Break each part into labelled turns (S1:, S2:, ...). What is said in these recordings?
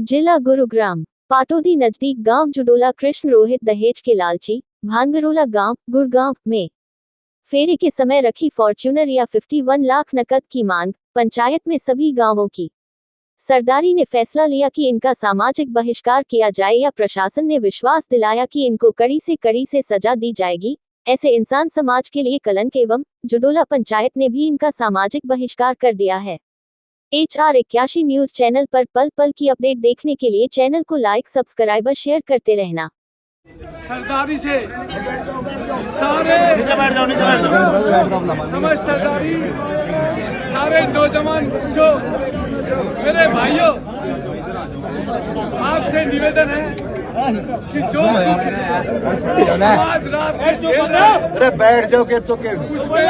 S1: जिला गुरुग्राम पाटोदी नजदीक गांव जुडोला कृष्ण रोहित दहेज के लालची भांगरोला गांव गुड़गांव में फेरे के समय रखी फॉर्च्यूनर या 51 लाख नकद की मांग। पंचायत में सभी गांवों की सरदारी ने फैसला लिया कि इनका सामाजिक बहिष्कार किया जाए या प्रशासन ने विश्वास दिलाया कि इनको कड़ी से सजा दी जाएगी। ऐसे इंसान समाज के लिए कलंक एवं जुडोला पंचायत ने भी इनका सामाजिक बहिष्कार कर दिया है। HR 81 न्यूज चैनल पर पल पल की अपडेट देखने के लिए चैनल को लाइक सब्सक्राइब और शेयर करते रहना।
S2: सरदारी से सारे समझ सरदारी सारे नौजवान बच्चों मेरे भाइयों आपसे निवेदन है कि जो समाज रात से झेल रहा है,
S3: अरे बैठ जाओ के तो के
S2: उसमें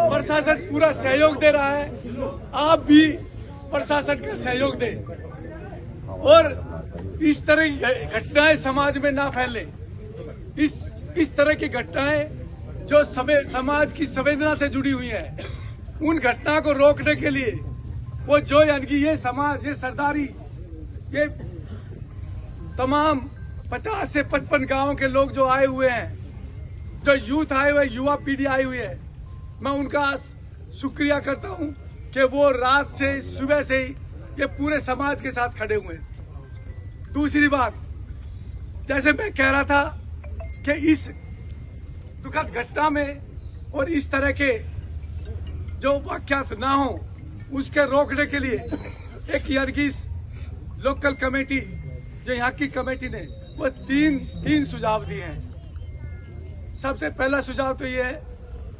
S2: प्रशासन पूरा सहयोग दे रहा है। आप भी प्रशासन का सहयोग दें और इस तरह की घटनाएं समाज में ना फैले। इस तरह की घटनाएं जो समाज की संवेदना से जुड़ी हुई है, उन घटना को रोकने के लिए वो जो यानी कि ये समाज, ये सरदारी, ये तमाम 50 से 55 गांवों के लोग जो आए हुए हैं, जो यूथ आए हुए, युवा पीढ़ी आई हुई है, मैं उनका शुक्रिया करता हूं कि वो रात से सुबह से ही ये पूरे समाज के साथ खड़े हुए हैं। दूसरी बात, जैसे मैं कह रहा था कि इस दुखद घटना में और इस तरह के जो वाकयात ना हो, उसके रोकने के लिए एक यर्गिस लोकल कमेटी, जो यहाँ की कमेटी ने वो तीन सुझाव दिए हैं। सबसे पहला सुझाव तो ये है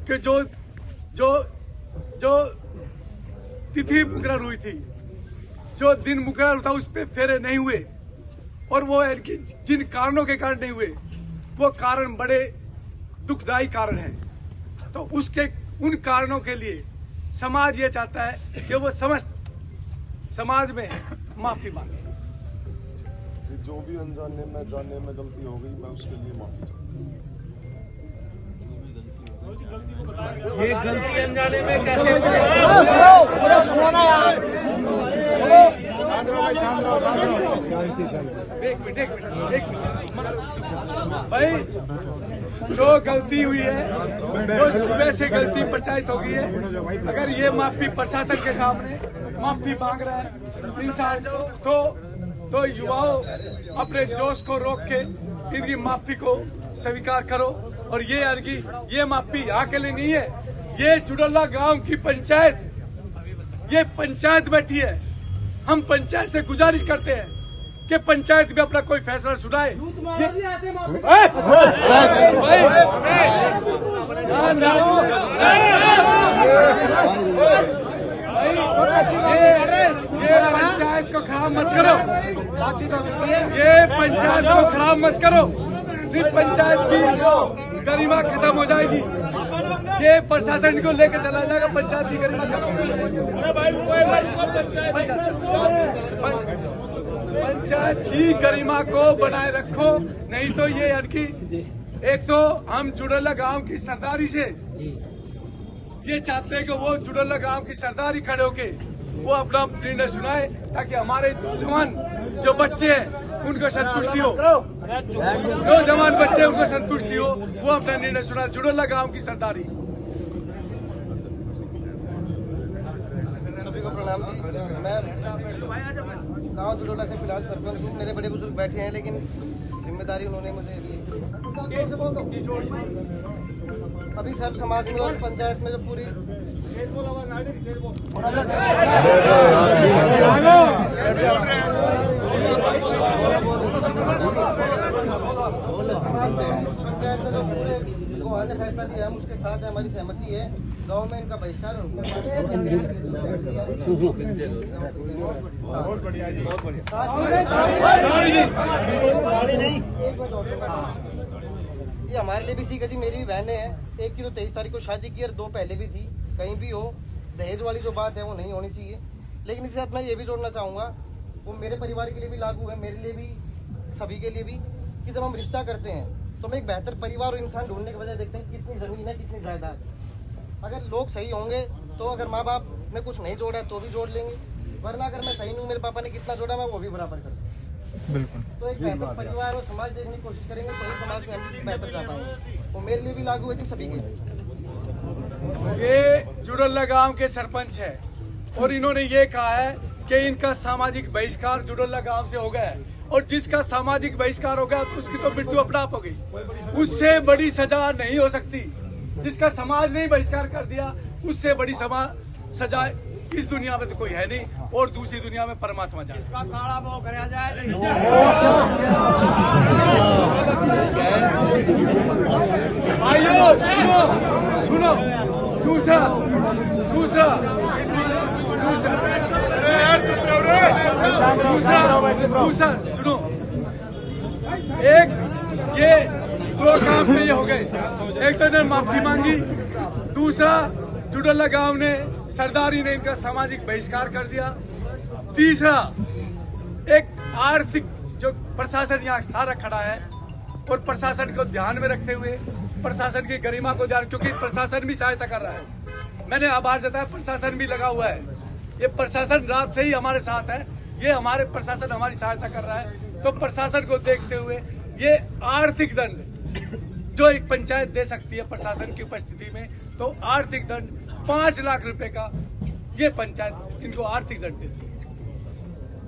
S2: कि जो तिथि मुकर्रर हुई थी, जो दिन मुकर्रर था, उस पर फेरे नहीं हुए और वो जिन कारणों के कारण नहीं हुए वो कारण बड़े दुखदायी कारण हैं। तो उन कारणों के लिए समाज ये चाहता है कि वो समस्त समाज में माफी मांगे।
S3: जो भी अनजाने में जाने में गलती हो गई, मैं उसके लिए माफी चाहूंगा।
S4: ये गलती अनजाने में कैसे
S2: एक मिनट भाई, जो गलती हुई है वो सुबह से गलती प्रचारित हो गई है। अगर ये माफी प्रशासन के सामने माफी मांग रहा है 3 साल, तो युवाओं अपने जोश को रोक के इनकी माफी को स्वीकार करो। और ये माफी यहाँ के लिए नहीं है, ये जुडोला गांव की पंचायत, ये पंचायत बैठी है। हम पंचायत से गुजारिश करते हैं कि पंचायत भी अपना कोई फैसला सुनाए। ये पंचायत को खराब मत करो, ये पंचायत को खराब मत करो। फिर पंचायत की गरिमा खत्म हो जाएगी। ये प्रशासन को लेकर चला जाएगा, पंचायत की गरिमा खत्म हो जाएगी। पंचायत की गरिमा को बनाए रखो, नहीं तो ये एक तो हम जुडोला गांव की सरदारी से ये चाहते हैं कि वो जुडोला गांव की सरदारी खड़े होके वो अपना निर्णय सुनाए, ताकि हमारे नौजवान जो बच्चे हैं उनको संतुष्टि हो, नौजवान बच्चे उनको संतुष्टि हो, वो अपना निर्णय सुनाए। जुडोला गांव की सरदारी।
S5: सभी को प्रणाम जी। मैं गांव जुडोला से फिलहाल सरपंच हूँ। मेरे बड़े बुजुर्ग बैठे हैं, लेकिन जिम्मेदारी उन्होंने मुझे दी। अभी सब समाज में और पंचायत में जो पूरी पंचायत में जो पूरे ने फैसला दिया, हम उसके साथ है, हमारी सहमति है। गांव में इनका बहिष्कार ये हमारे लिए भी सीखा जी। मेरी भी बहनें हैं, एक की तो 23 तारीख को शादी की और 2 पहले भी थी। कहीं भी हो, दहेज वाली जो बात है वो नहीं होनी चाहिए। लेकिन इसके साथ मैं ये भी जोड़ना चाहूँगा, वो मेरे परिवार के लिए भी लागू है, मेरे लिए भी, सभी के लिए भी, कि जब हम रिश्ता करते हैं तो हम एक बेहतर परिवार और इंसान ढूंढने के बजाय देखते हैं कितनी ज़मीन है, कितनी जायदाद। अगर लोग सही होंगे तो अगर माँ बाप ने कुछ नहीं जोड़ा है तो भी जोड़ लेंगे, वरना अगर मैं सही नहीं हूँ, मेरे पापा ने कितना जोड़ा मैं वो भी बराबर कर दूँ। बिल्कुल। तो एक बेहतर परिवार और समाज देखने की कोशिश करेंगे तो ही समाज में हम बेहतर जा पाएंगे। वो मेरे लिए भी लागू है थी, सभी के लिए।
S2: ये जुड़ोला गांव के सरपंच है और इन्होंने ये कहा है कि इनका सामाजिक बहिष्कार जुड़ोला गांव से हो गया है और जिसका सामाजिक बहिष्कार हो गया तो उसकी तो मृत्यु अपने आप हो गई। उससे बड़ी सजा नहीं हो सकती। जिसका समाज ने बहिष्कार कर दिया उससे बड़ी सजा इस दुनिया में तो कोई है नहीं और दूसरी दुनिया में परमात्मा जाए। भाइयों सुनो दूसरा सुनो, एक ये दो काम में ये हो गए। एक तो इन्होंने माफी मांगी, दूसरा जुड़ोला गांव ने सरदारी ने इनका सामाजिक बहिष्कार कर दिया, तीसरा एक आर्थिक जो प्रशासन यहाँ सारा खड़ा है और प्रशासन को ध्यान में रखते हुए प्रशासन की गरिमा को ध्यान, क्योंकि प्रशासन भी सहायता कर रहा है। मैंने आभार जताया, प्रशासन भी लगा हुआ है। ये प्रशासन रात से ही हमारे साथ है, ये हमारे प्रशासन हमारी सहायता कर रहा है। तो प्रशासन को देखते हुए ये आर्थिक दंड जो एक पंचायत दे सकती है प्रशासन की उपस्थिति में, तो आर्थिक दंड 5 लाख रुपए का ये पंचायत इनको आर्थिक दंड देती है।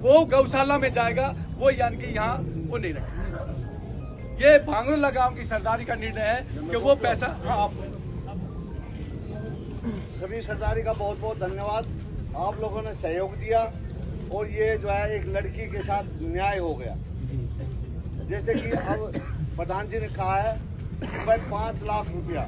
S2: वो गौशाला में जाएगा, वो यानी कि यहाँ वो नहीं रखेगा। ये भांगरोला गांव की सरदारी का निर्णय है कि वो पैसा
S6: सभी सरदारी का बहुत बहुत धन्यवाद। आप लोगों ने सहयोग दिया और ये जो है एक लड़की के साथ न्याय हो गया। जैसे कि अब प्रधान जी ने कहा है 5 लाख रुपया